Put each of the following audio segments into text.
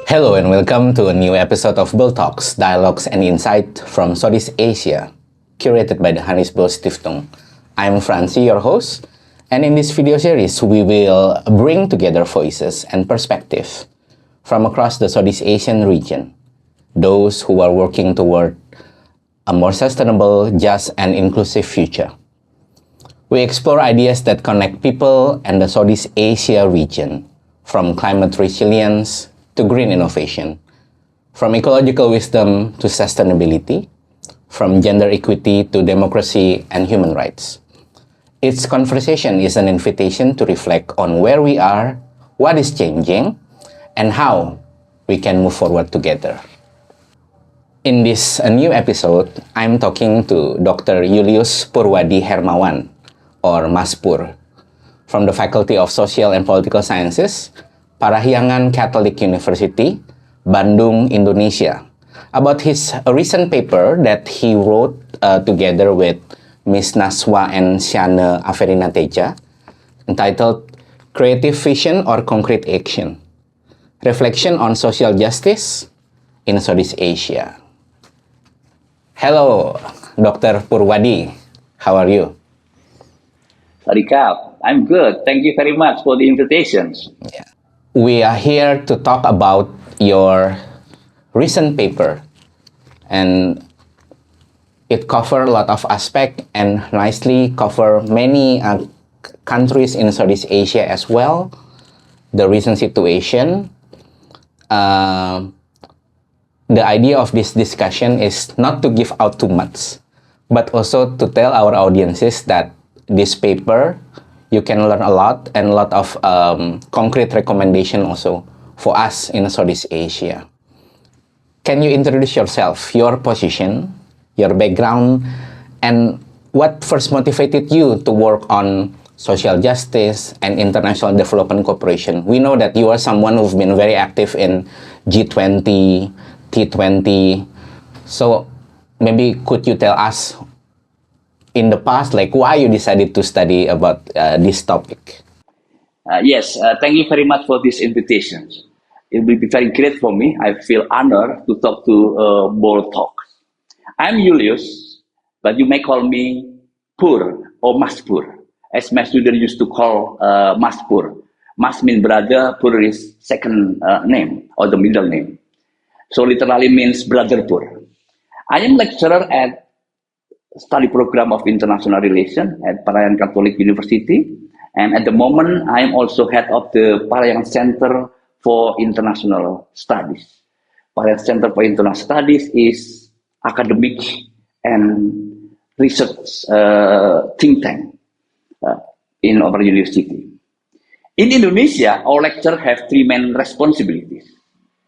Hello and welcome to a new episode of Böll Talks, Dialogues and Insight from Southeast Asia, curated by the Heinrich-Böll-Stiftung. I'm Franzi, your host, and in this video series, we will bring together voices and perspectives from across the Southeast Asian region, those who are working toward a more sustainable, just, and inclusive future. We explore ideas that connect people and the Southeast Asia region, from climate resilience to green innovation, from ecological wisdom to sustainability, from gender equity to democracy and human rights. Each conversation is an invitation to reflect on where we are, what is changing, and how we can move forward together. In this new episode, I'm talking to Dr. Yulius Purwadi Hermawan, or Mas Pur, from the Faculty of Social and Political Sciences, Parahyangan Catholic University, Bandung, Indonesia, about his recent paper that he wrote together with Miss Nazwa and Syanne Averina Teja, entitled Creative Vision or Concrete Action, Reflection on Social Justice in Southeast Asia. Hello, Dr. Purwadi. How are you? Rika, I'm good. Thank you very much for the invitations. Yeah. We are here to talk about your recent paper, and it covers a lot of aspects and nicely cover many countries in Southeast Asia as well, the recent situation. The idea of this discussion is not to give out too much, but also to tell our audiences that this paper, you can learn a lot and a lot of concrete recommendation also for us in Southeast Asia. Can you introduce yourself, your position, your background, and what first motivated you to work on social justice and international development cooperation? We know that you are someone who's been very active in G20, T20. So maybe could you tell us in the past, like why you decided to study about this topic? Yes, thank you very much for this invitation. It will be very great for me. I feel honored to talk to Böll Talks. I'm Yulius, but you may call me Pur or Mas Pur, as my student used to call Mas Pur. Mas means brother, Pur is second name or the middle name. So literally means brother Pur. I am lecturer at study program of international relations at Parahyangan Catholic University, and at the moment I am also head of the Parahyangan Center for International Studies. Parahyangan Center for International Studies is academic and research think tank in our university. In Indonesia, our lecturers have three main responsibilities.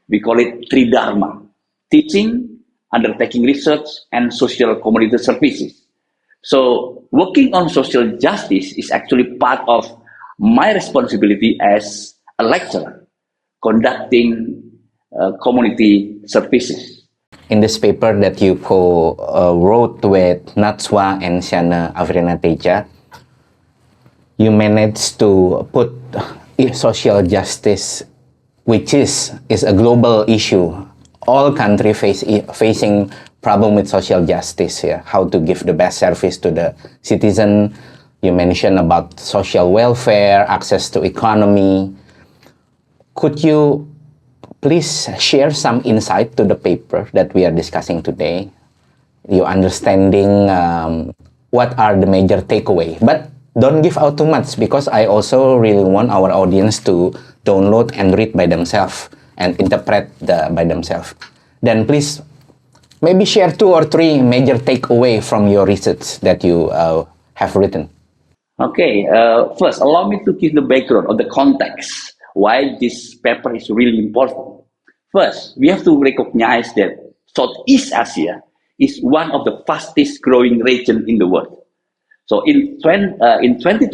We call it Tridharma: teaching, undertaking research, and social community services. So working on social justice is actually part of my responsibility as a lecturer, conducting community services. In this paper that you wrote with Nazwa and Syanne Averina Teja, you managed to put social justice, which is a global issue. All countries facing problem with social justice, yeah? How to give the best service to the citizen. You mentioned about social welfare, access to economy. Could you please share some insight to the paper that we are discussing today? Your understanding, what are the major takeaway? But don't give out too much, because I also really want our audience to download and read by themselves and interpret by themselves. Then please, maybe share 2 or 3 major takeaway from your research that you have written. Okay, first, allow me to give the background or the context why this paper is really important. First, we have to recognize that Southeast Asia is one of the fastest growing regions in the world. So in 2024,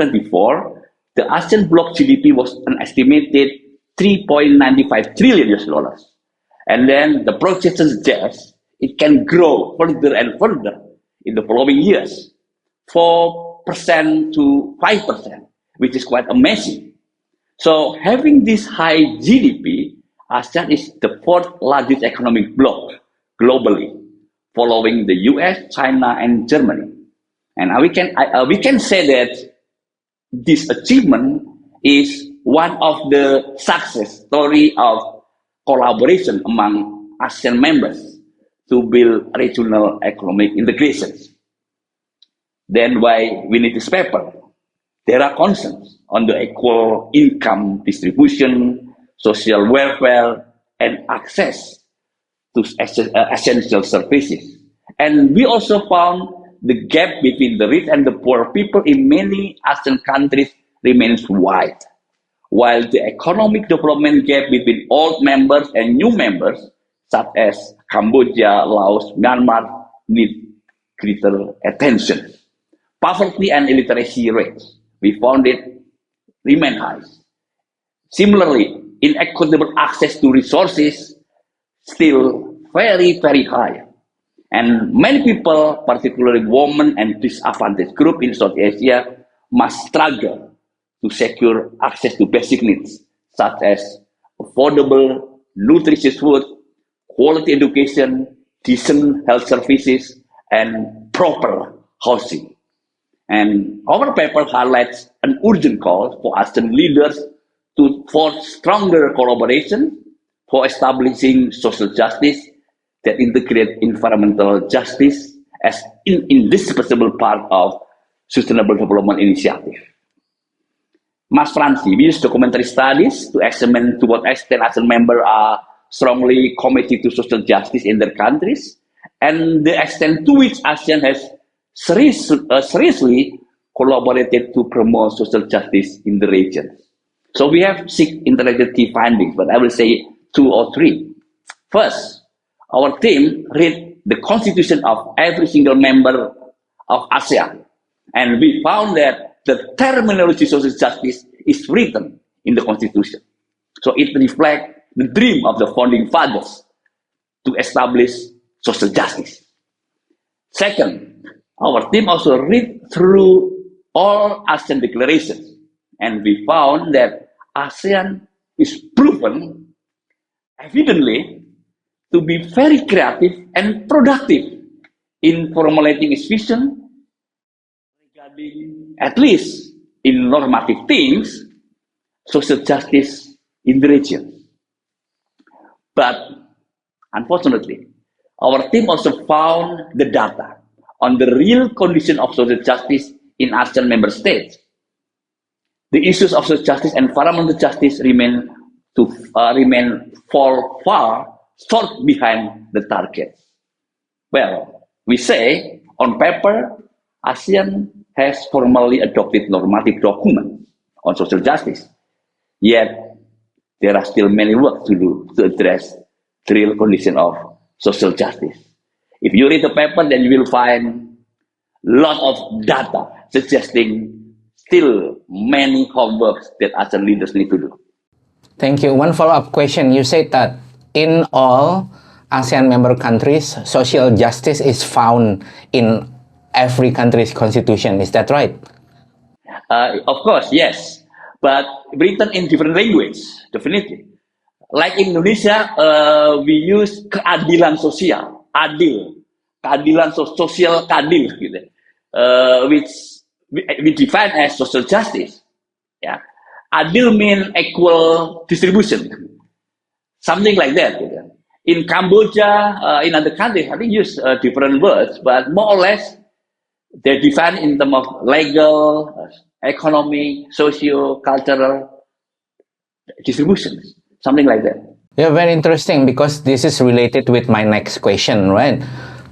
the ASEAN bloc GDP was an estimated $3.95 trillion. And then the projections suggest it can grow further and further in the following years, 4% to 5%, which is quite amazing. So having this high GDP ASEAN is the fourth largest economic bloc globally, following the US, China, and Germany. And we can say that this achievement is one of the success story of collaboration among ASEAN members to build regional economic integration. Then why we need this paper? There are concerns on the equal income distribution, social welfare, and access to essential services. And we also found the gap between the rich and the poor people in many ASEAN countries remains wide, while the economic development gap between old members and new members, such as Cambodia, Laos, Myanmar, need greater attention. Poverty and illiteracy rates, we found it remain high. Similarly, inequitable access to resources still very, very high. And many people, particularly women and disadvantaged groups in South Asia, must struggle to secure access to basic needs, such as affordable, nutritious food, quality education, decent health services, and proper housing. And our paper highlights an urgent call for ASEAN leaders to forge stronger collaboration for establishing social justice that integrate environmental justice as an indispensable part of Sustainable Development Initiative. Mas Franzi, we use documentary studies to examine to what extent ASEAN members are strongly committed to social justice in their countries, and the extent to which ASEAN has seriously collaborated to promote social justice in the region. So we have 6 interactive findings, but I will say 2 or 3. First, our team read the constitution of every single member of ASEAN, and we found that the terminology social justice is written in the constitution. So it reflects the dream of the founding fathers to establish social justice. Second, our team also read through all ASEAN declarations, and we found that ASEAN is proven evidently to be very creative and productive in formulating its vision regarding, at least in normative themes, social justice in the region. But unfortunately, our team also found the data on the real condition of social justice in ASEAN member states. The issues of social justice and environmental justice remain fall far short behind the target. Well, we say on paper, ASEAN has formally adopted normative documents on social justice. Yet, there are still many work to do to address the real condition of social justice. If you read the paper, then you will find a lot of data suggesting still many homeworks that ASEAN leaders need to do. Thank you. One follow-up question. You said that in all ASEAN member countries, social justice is found in every country's constitution. Is that right? Of course, yes. But written in different language, definitely. Like in Indonesia, we use keadilan sosial, adil, keadilan sosial kadil, gitu. Which we define as social justice. Yeah. Adil mean equal distribution, something like that. Gitu. In Cambodia, in other countries, I think use different words, but more or less they're defined in terms of legal, economic, socio-cultural distributions, something like that. Yeah, very interesting because this is related with my next question, right?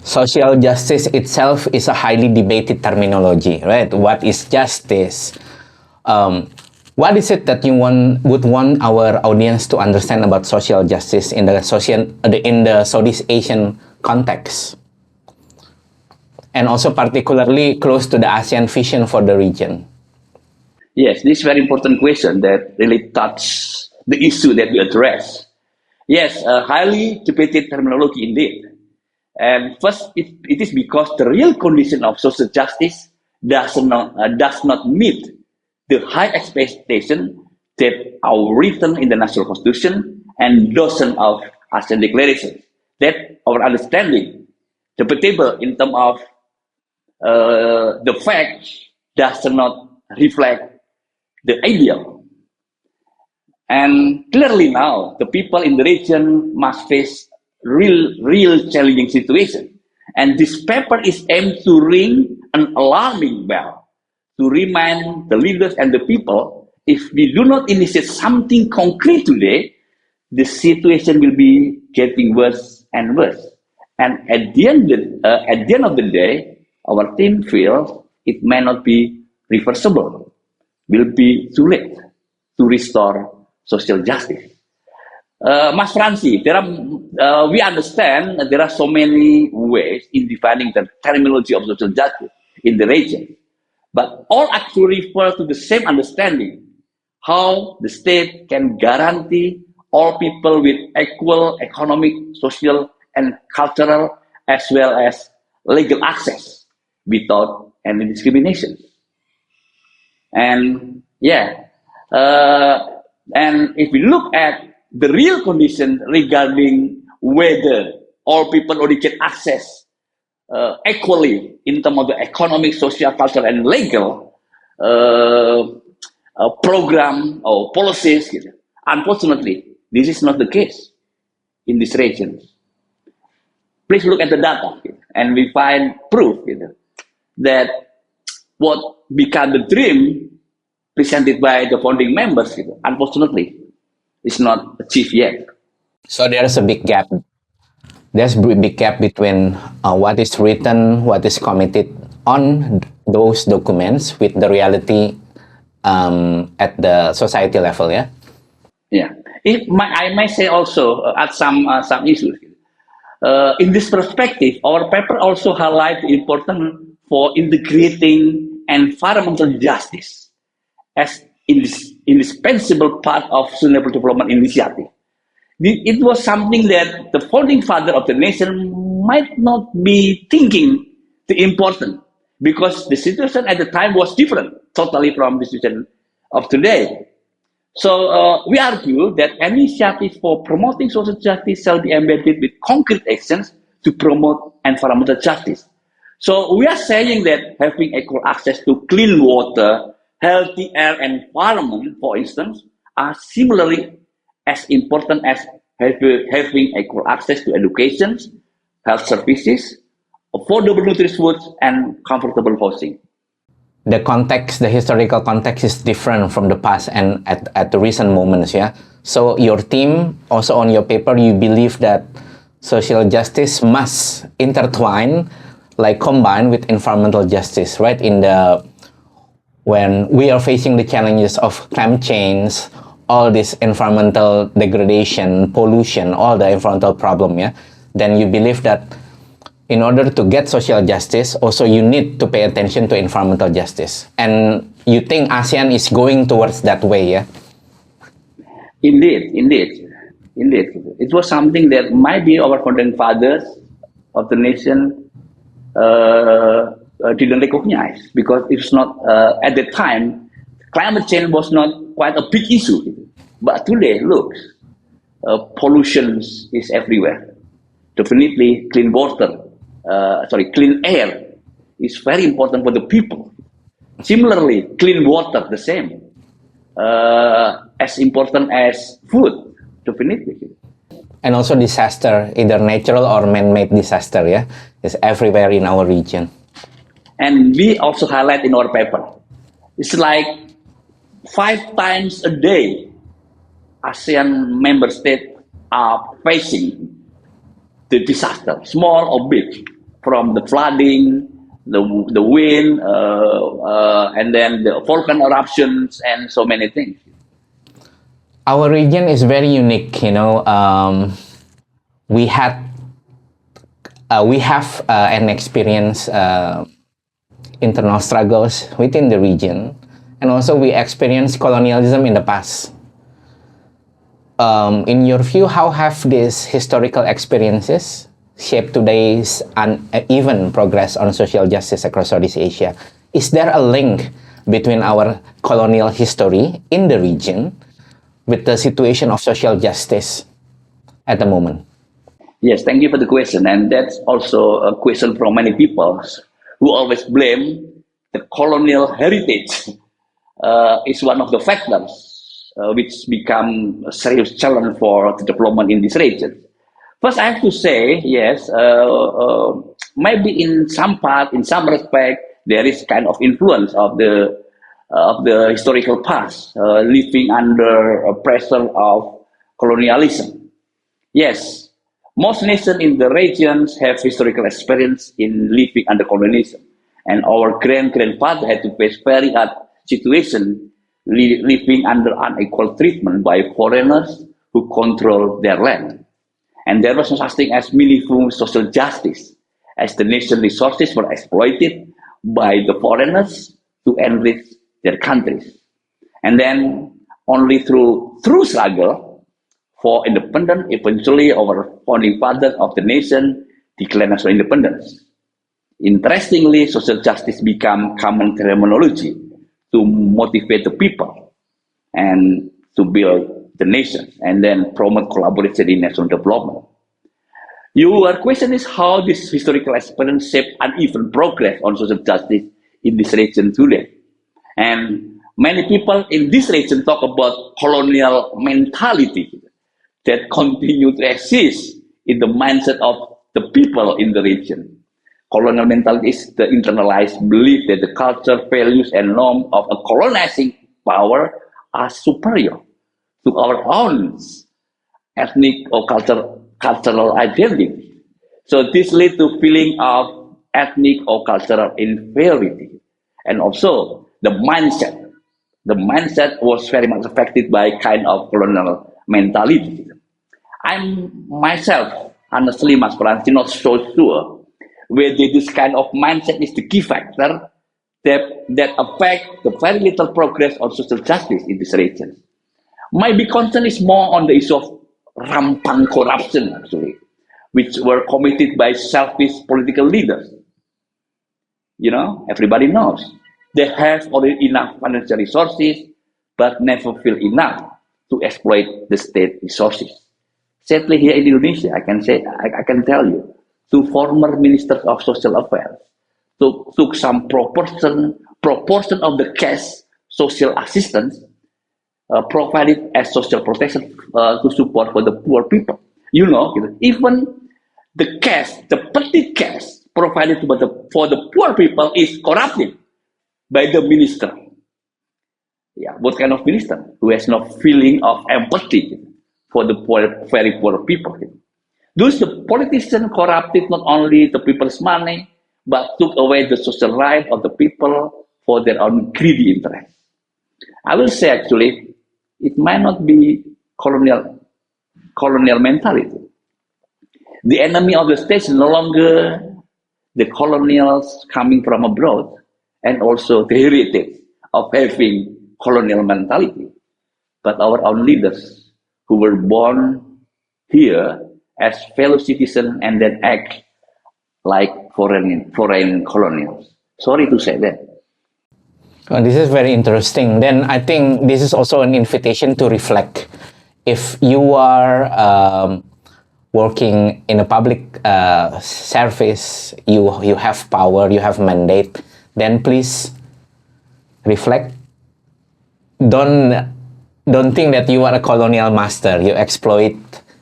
Social justice itself is a highly debated terminology, right? What is justice? What is it that you would want our audience to understand about social justice in the Southeast Asian context? And also particularly close to the ASEAN vision for the region? Yes, this is a very important question that really touches the issue that we address. Yes, a highly debated terminology indeed. And first, it is because the real condition of social justice does not meet the high expectation that are written in the national constitution and dozens of ASEAN declarations. That our understanding, debatable in terms of the fact, does not reflect the ideal. And clearly now, the people in the region must face real challenging situation. And this paper is aimed to ring an alarming bell, to remind the leaders and the people, if we do not initiate something concrete today, the situation will be getting worse and worse. And at the end of the day, our team feels it may not be reversible, will be too late to restore social justice. Mas Franzi, we understand that there are so many ways in defining the terminology of social justice in the region, but all actually refer to the same understanding, how the state can guarantee all people with equal economic, social, and cultural, as well as legal access without any discrimination. And and if we look at the real condition regarding whether all people already get access equally in terms of the economic, social, cultural, and legal program or policies, unfortunately, this is not the case in this region. Please look at the data, and we find proof that what became the dream presented by the founding members, unfortunately, is not achieved yet. So there's a big gap. There's a big gap between what is written, what is committed on those documents with the reality at the society level, yeah? Yeah. I might say also at some issues. In this perspective, our paper also highlights the importance for integrating environmental justice as indispensable part of sustainable development initiative. It was something that the founding father of the nation might not be thinking the important, because the situation at the time was different, totally from the situation of today. So we argue that initiatives for promoting social justice shall be embedded with concrete actions to promote environmental justice. So we are saying that having equal access to clean water, healthy air, and environment, for instance, are similarly as important as having equal access to education, health services, affordable nutritious foods, and comfortable housing. The context, the historical context is different from the past and at the recent moments, yeah? So your team, also on your paper, you believe that social justice must intertwine, like combine with environmental justice, right? When we are facing the challenges of climate change, all this environmental degradation, pollution, all the environmental problem, yeah? Then you believe that in order to get social justice, also you need to pay attention to environmental justice. And you think ASEAN is going towards that way, yeah? Indeed. It was something that maybe our founding fathers of the nation didn't recognize, because it's not, at the time, climate change was not quite a big issue. But today, look, pollution is everywhere. Definitely clean water, clean air is very important for the people. Similarly, clean water, the same. As important as food, definitely. And also disaster, either natural or man-made disaster, yeah, is everywhere in our region. And we also highlight in our paper, it's like 5 times a day, ASEAN member states are facing the disaster, small or big, from the flooding, the wind, and then the volcano eruptions, and so many things. Our region is very unique, you know. We have an experience internal struggles within the region, and also we experienced colonialism in the past. In your view, how have these historical experiences shaped today's uneven progress on social justice across Southeast Asia? Is there a link between our colonial history in the region with the situation of social justice at the moment? Yes, thank you for the question. And that's also a question from many people who always blame the colonial heritage is one of the factors which become a serious challenge for the development in this region. First, I have to say, yes, maybe in some part, in some respect, there is kind of influence of the historical past, living under a pressure of colonialism. Yes, most nations in the regions have historical experience in living under colonialism, and our grandfather had to face very hard situation living under unequal treatment by foreigners who control their land. And there was no such thing as meaningful social justice, as the nation's resources were exploited by the foreigners to enrich their countries. And then only through struggle for independence, eventually our founding fathers of the nation declared national independence. Interestingly, social justice became common terminology to motivate the people and to build the nation and then promote collaboration in national development. Your question is how this historical experience shaped uneven progress on social justice in this region today. And many people in this region talk about colonial mentality that continue to exist in the mindset of the people in the region. Colonial mentality is the internalized belief that the culture, values, and norms of a colonizing power are superior to our own ethnic or cultural identity. So this leads to feeling of ethnic or cultural inferiority. And also the mindset. The mindset was very much affected by kind of colonial mentality. I'm myself, honestly, Mas Franzi, not so sure whether this kind of mindset is the key factor that affect the very little progress on social justice in this region. My big concern is more on the issue of rampant corruption, actually, which were committed by selfish political leaders. You know, everybody knows. They have already enough financial resources, but never feel enough to exploit the state resources. Sadly, here in Indonesia, I can tell you, two former ministers of social affairs took some proportion of the cash social assistance provided as social protection to support for the poor people. You know, even the cash, the petty cash provided for the poor people is corrupted by the minister. Yeah, what kind of minister? Who has no feeling of empathy for the poor, very poor people. Thus, the politicians corrupted not only the people's money, but took away the social right of the people for their own greedy interests. I will say actually, it might not be colonial mentality. The enemy of the state is no longer the colonials coming from abroad and also the heritage of having colonial mentality, but our own leaders who were born here as fellow citizens and then act like foreign colonials. Sorry to say that. This is very interesting. Then I think this is also an invitation to reflect. If you are working in a public service, you have power, you have mandate, then please reflect. Don't think that you are a colonial master. You exploit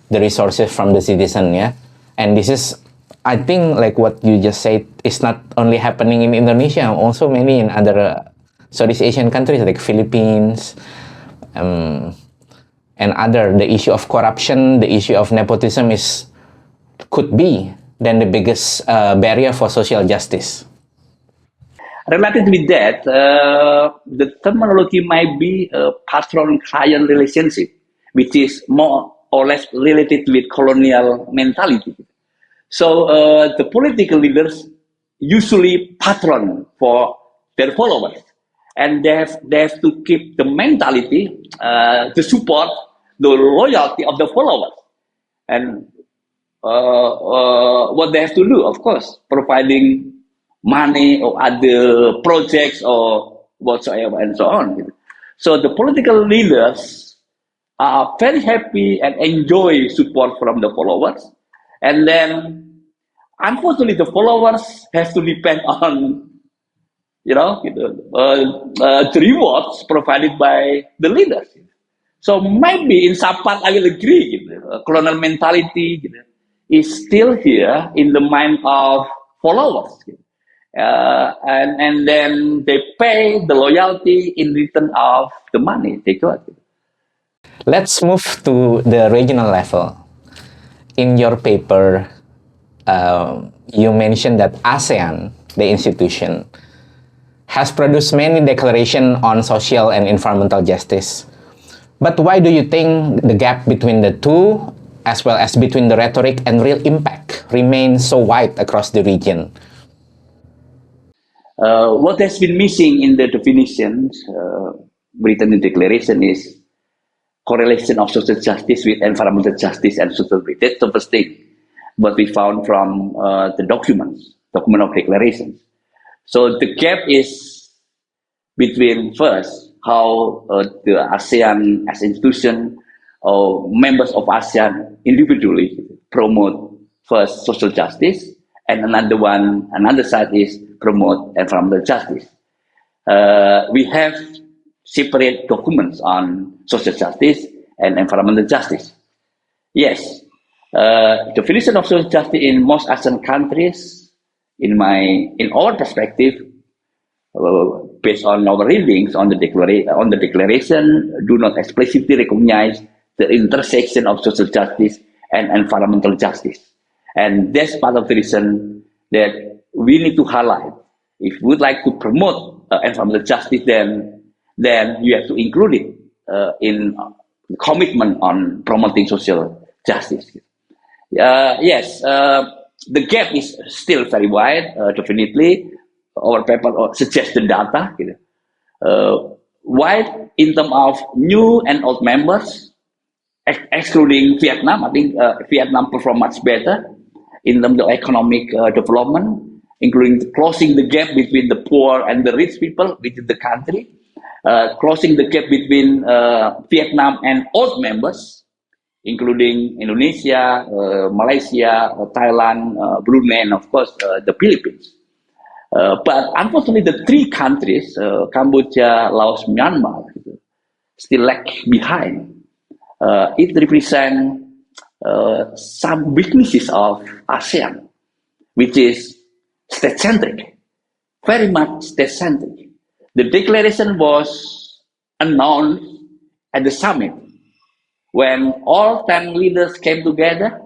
the resources from the citizen, yeah. And this is, I think, like what you just said, is not only happening in Indonesia, also maybe in other Southeast Asian countries like Philippines, and other. The issue of corruption, the issue of nepotism could be then the biggest barrier for social justice. Related with that, the terminology might be a patron-client relationship, which is more or less related with colonial mentality. So the political leaders usually patron for their followers, and they have to keep the mentality, the support, the loyalty of the followers, and what they have to do, of course, providing money or other projects or whatsoever and so on. So the political leaders are very happy and enjoy support from the followers. And then, unfortunately, the followers have to depend on, the rewards provided by the leaders. So maybe in some part I will agree, colonial mentality is still here in the mind of followers. And then they pay the loyalty in return of the money they got. Let's move to the regional level. In your paper, you mentioned that ASEAN, the institution, has produced many declarations on social and environmental justice. But why do you think the gap between the two, as well as between the rhetoric and real impact, remains so wide across the region? What has been missing in the definitions written in the declaration is correlation of social justice with environmental justice and sustainability. That's the first thing. What we found from the document of declarations. So the gap is between first how the ASEAN as institution or members of ASEAN individually promote first social justice, and another side is promote environmental justice. We have separate documents on social justice and environmental justice. Yes, definition of social justice in most ASEAN countries, in our perspective, based on our readings on the declaration, do not explicitly recognize the intersection of social justice and environmental justice, and that's part of the reason that we need to highlight. If we would like to promote environmental justice, then you have to include it in commitment on promoting social justice. Yes, the gap is still very wide, definitely. Our paper suggests the data. Wide in terms of new and old members, excluding Vietnam. I think Vietnam performed much better in terms of economic development, including closing the gap between the poor and the rich people within the country, closing the gap between Vietnam and old members, including Indonesia, Malaysia, Thailand, Brunei, and of course the Philippines. But unfortunately, the three countries, Cambodia, Laos, Myanmar, still lag behind. It represents some weaknesses of ASEAN, which is state-centric, very much state-centric. The declaration was announced at the summit when all 10 leaders came together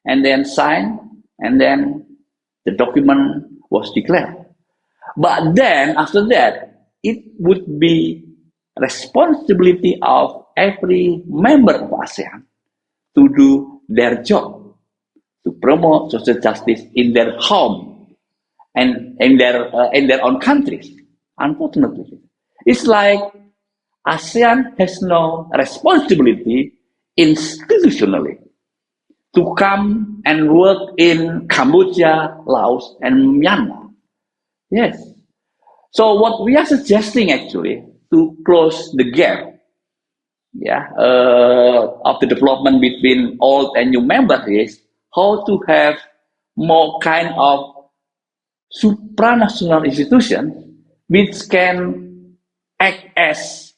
and then signed, and then the document was declared. But then, after that, it would be responsibility of every member of ASEAN to do their job, to promote social justice in their home and in their own countries. Unfortunately, it's like ASEAN has no responsibility institutionally to come and work in Cambodia, Laos, and Myanmar. Yes. So what we are suggesting actually to close the gap, of the development between old and new members is how to have more kind of supranational institutions which can act as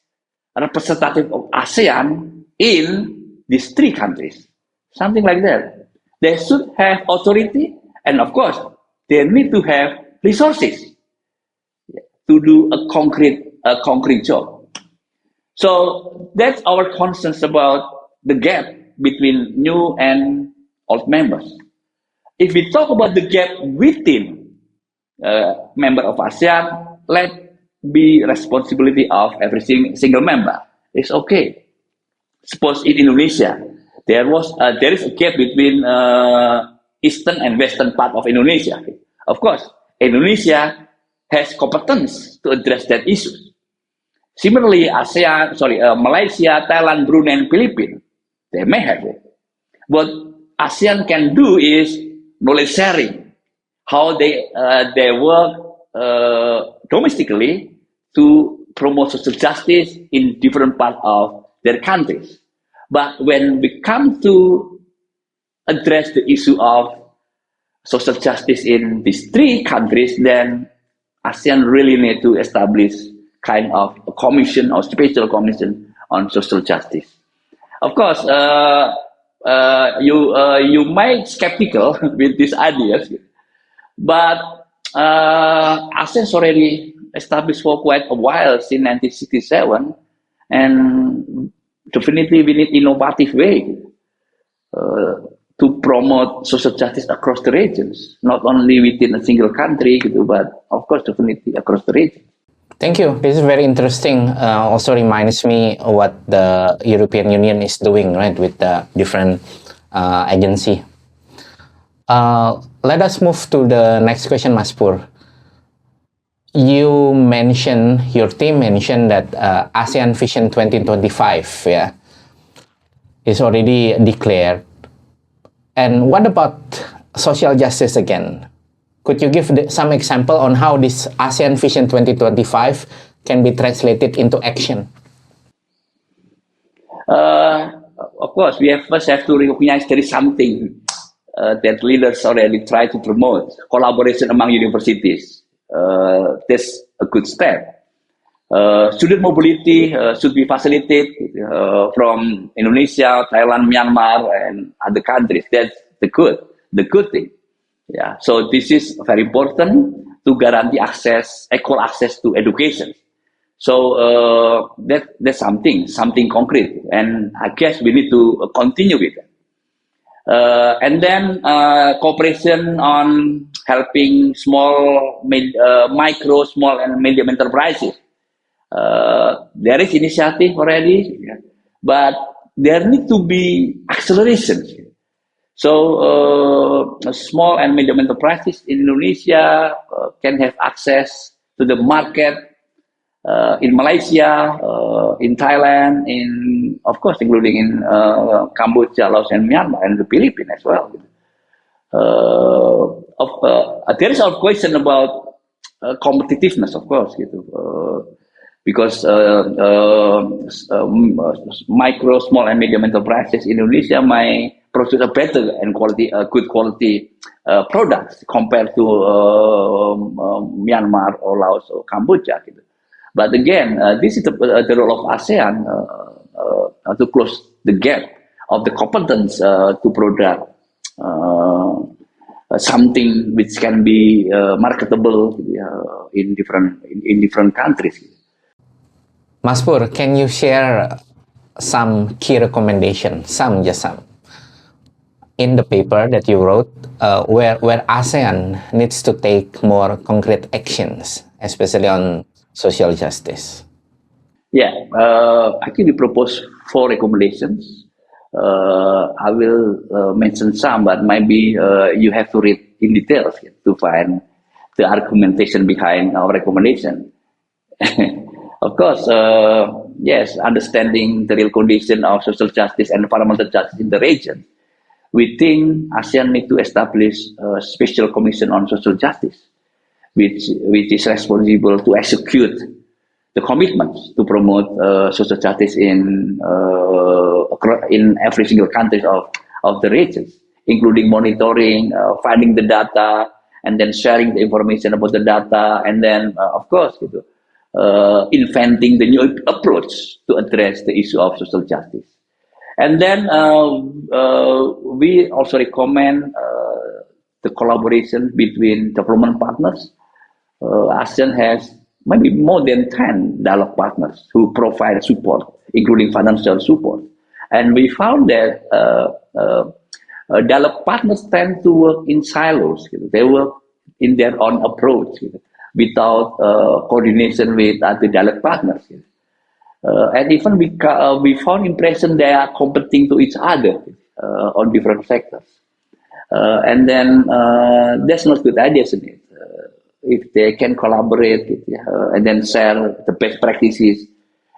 representative of ASEAN in these three countries. Something like that. They should have authority, and of course, they need to have resources to do a concrete job. So that's our concerns about the gap between new and old members. If we talk about the gap within member of ASEAN, let be responsibility of every single member. It's okay. Suppose in Indonesia, there is a gap between eastern and western part of Indonesia. Of course, Indonesia has competence to address that issue. Similarly, Malaysia, Thailand, Brunei, and Philippines, they may have it. What ASEAN can do is knowledge sharing, how they work domestically to promote social justice in different parts of their countries. But when we come to address the issue of social justice in these three countries, then ASEAN really need to establish kind of a commission or special commission on social justice. Of course, you might skeptical with these ideas, but ASEAN already established for quite a while since 1967, and definitely we need innovative way to promote social justice across the regions, not only within a single country, but of course definitely across the region. Thank you. This is very interesting. Also reminds me what the European Union is doing, right, with the different agency. Let us move to the next question, Mas Pur. You mentioned, your team mentioned that ASEAN Vision 2025, yeah, is already declared. And what about social justice again? Could you give some example on how this ASEAN Vision 2025 can be translated into action? Of course, we first have to recognize there is something that leaders already try to promote, collaboration among universities. That's a good step. Student mobility should be facilitated from Indonesia, Thailand, Myanmar, and other countries. That's the good thing. Yeah. So this is very important to guarantee equal access to education. So that's something concrete, and I guess we need to continue with it. And then cooperation on helping micro, small, and medium enterprises. There is initiative already, but there need to be acceleration. So small and medium enterprises in Indonesia can have access to the market in Malaysia, in Thailand, of course, including in Cambodia, Laos, and Myanmar, and the Philippines as well. There is a question about competitiveness, of course, because micro, small, and medium enterprises in Indonesia might produce a better and good quality products compared to Myanmar or Laos or Cambodia. But again, this is the role of ASEAN to close the gap of the competence to produce something which can be marketable in different countries. Mas Pur, can you share some key recommendations, just some, in the paper that you wrote, where ASEAN needs to take more concrete actions, especially on social justice? Yeah, I think we propose 4 recommendations. I will mention some, but maybe you have to read in details to find the argumentation behind our recommendation. Of course, yes, understanding the real condition of social justice and environmental justice in the region, we think ASEAN need to establish a special commission on social justice, which is responsible to execute the commitments to promote social justice in every single country of the region, including monitoring, finding the data, and then sharing the information about the data, and then, of course, inventing the new approach to address the issue of social justice. And then we also recommend the collaboration between development partners. ASEAN has maybe more than 10 dialogue partners who provide support, including financial support. And we found that dialogue partners tend to work in silos. They work in their own approach without coordination with other dialogue partners. And even we found impression they are competing to each other on different sectors. And then that's not a good idea, isn't it? If they can collaborate and then share the best practices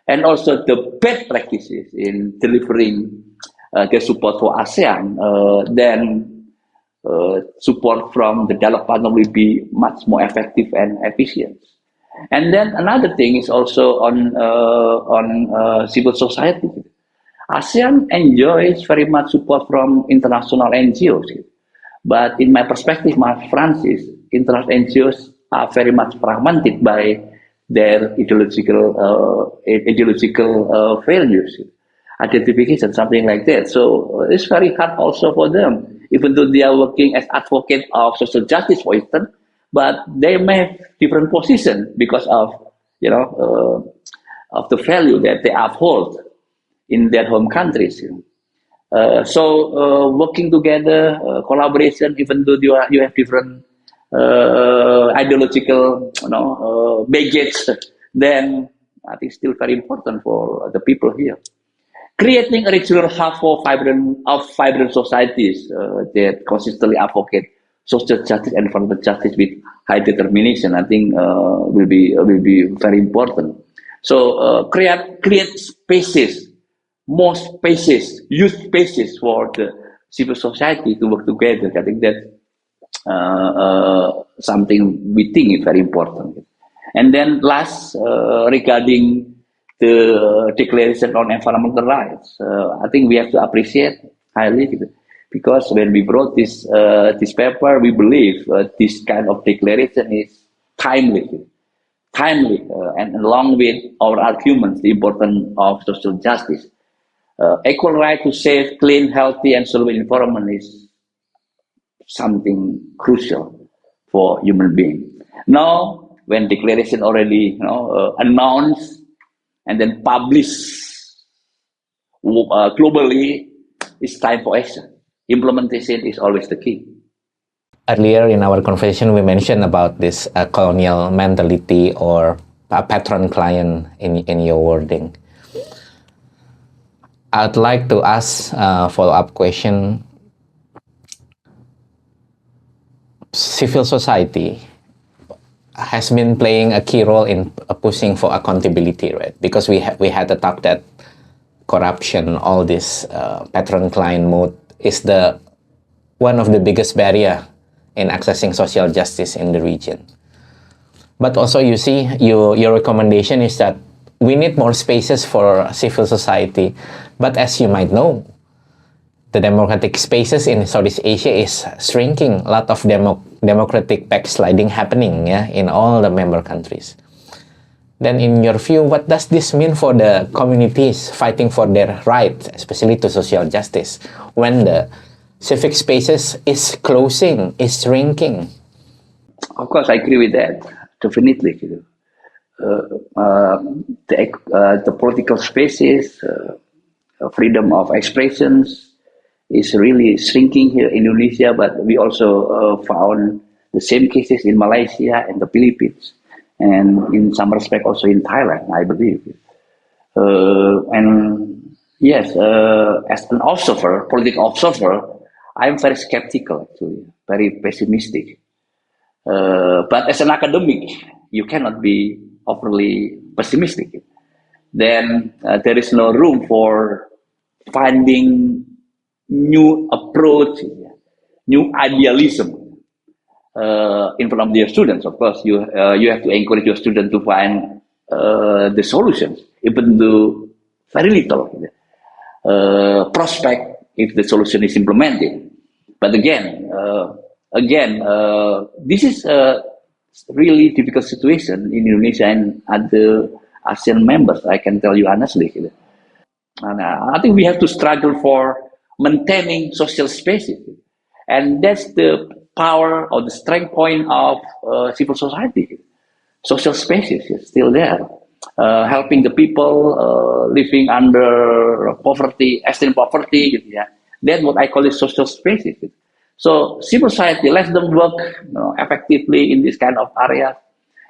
and also the best practices in delivering the support for ASEAN, then support from the dialogue partner will be much more effective and efficient. And then another thing is also on civil society. ASEAN enjoys very much support from international NGOs. But in my perspective, my Francis, international NGOs are very much fragmented by their ideological values, identification, something like that. So it's very hard also for them, even though they are working as advocate of social justice, for instance, but they may have different position because of of the value that they uphold in their home countries. So working together, collaboration, even though you have different ideological baggage, then I think still very important for the people here. Creating a regional hub for vibrant societies that consistently advocate social justice and environmental justice with high determination, I think will be very important. So create spaces, more spaces, use spaces for the civil society to work together. I think that's something we think is very important. And then last, regarding the Declaration on Environmental Rights, I think we have to appreciate highly, because when we brought this paper, we believe this kind of declaration is timely, and along with our arguments, the importance of social justice. Equal right to safe, clean, healthy, and sustainable environment is something crucial for human beings. Now, when declaration already announced and then published globally, it's time for action. Implementation is always the key. Earlier in our conversation, we mentioned about this colonial mentality or patron-client in your wording. I'd like to ask a follow-up question. Civil society has been playing a key role in pushing for accountability, right? Because we had the talk that corruption, all this patron-client mode is one of the biggest barrier in accessing social justice in the region. But also, you see, your recommendation is that we need more spaces for civil society. But as you might know, the democratic spaces in Southeast Asia is shrinking. A lot of democratic backsliding happening, in all the member countries. Then in your view, what does this mean for the communities fighting for their rights, especially to social justice, when the civic spaces is closing, is shrinking? Of course, I agree with that, definitely. The political spaces, freedom of expressions is really shrinking here in Indonesia, but we also found the same cases in Malaysia and the Philippines, and in some respect also in Thailand, I believe. And yes, as an observer, political observer, I'm very skeptical, actually, very pessimistic. But as an academic, you cannot be overly pessimistic. Then there is no room for finding new approach, new idealism in front of your students. Of course, you have to encourage your students to find the solutions, even though very little prospect if the solution is implemented. But again, this is a really difficult situation in Indonesia and other ASEAN members, I can tell you honestly. And I think we have to struggle for maintaining social spaces. And that's the power or the strength point of civil society. Social spaces is still there. Helping the people living under poverty, extreme poverty. That's what I call it social spaces. So civil society, let them work effectively in this kind of area,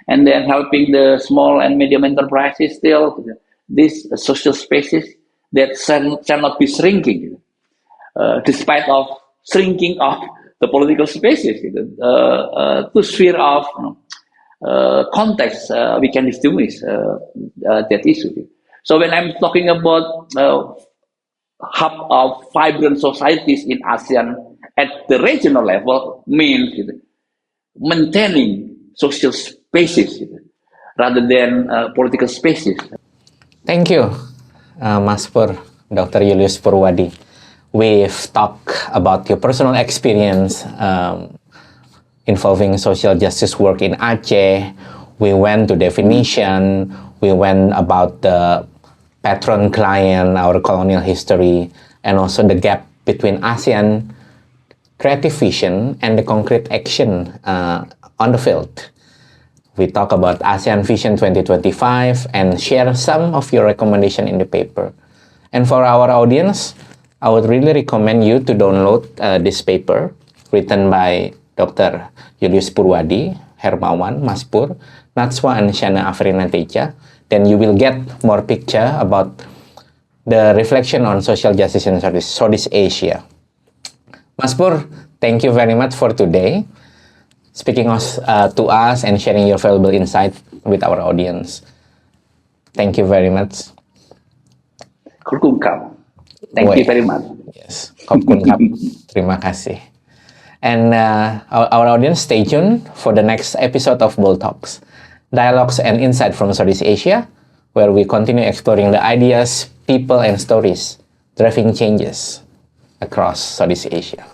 and then helping the small and medium enterprises still, these social spaces that shall not be shrinking, despite of shrinking of the political spaces. To sphere of context, we can distinguish that issue. So when I'm talking about hub of vibrant societies in ASEAN at the regional level, means maintaining social spaces rather than political spaces. Thank you, Mas Pur, Dr. Yulius Purwadi. We've talked about your personal experience involving social justice work in Aceh. We went to definition. We went about the patron-client, our colonial history, and also the gap between ASEAN creative vision and the concrete action on the field. We talk about ASEAN Vision 2025 and share some of your recommendation in the paper. And for our audience, I would really recommend you to download this paper written by Dr. Yulius Purwadi Hermawan, Mas Pur, Nazwa, and Syanne, Averina, Teja. Then you will get more picture about the reflection on social justice in Southeast Asia. Mas Pur, thank you very much for today, speaking to us and sharing your valuable insight with our audience. Thank you very much. Thank you very much. Yes, terima kasih. And our audience, stay tuned for the next episode of Böll Talks, dialogues and insight from Southeast Asia, where we continue exploring the ideas, people, and stories driving changes across Southeast Asia.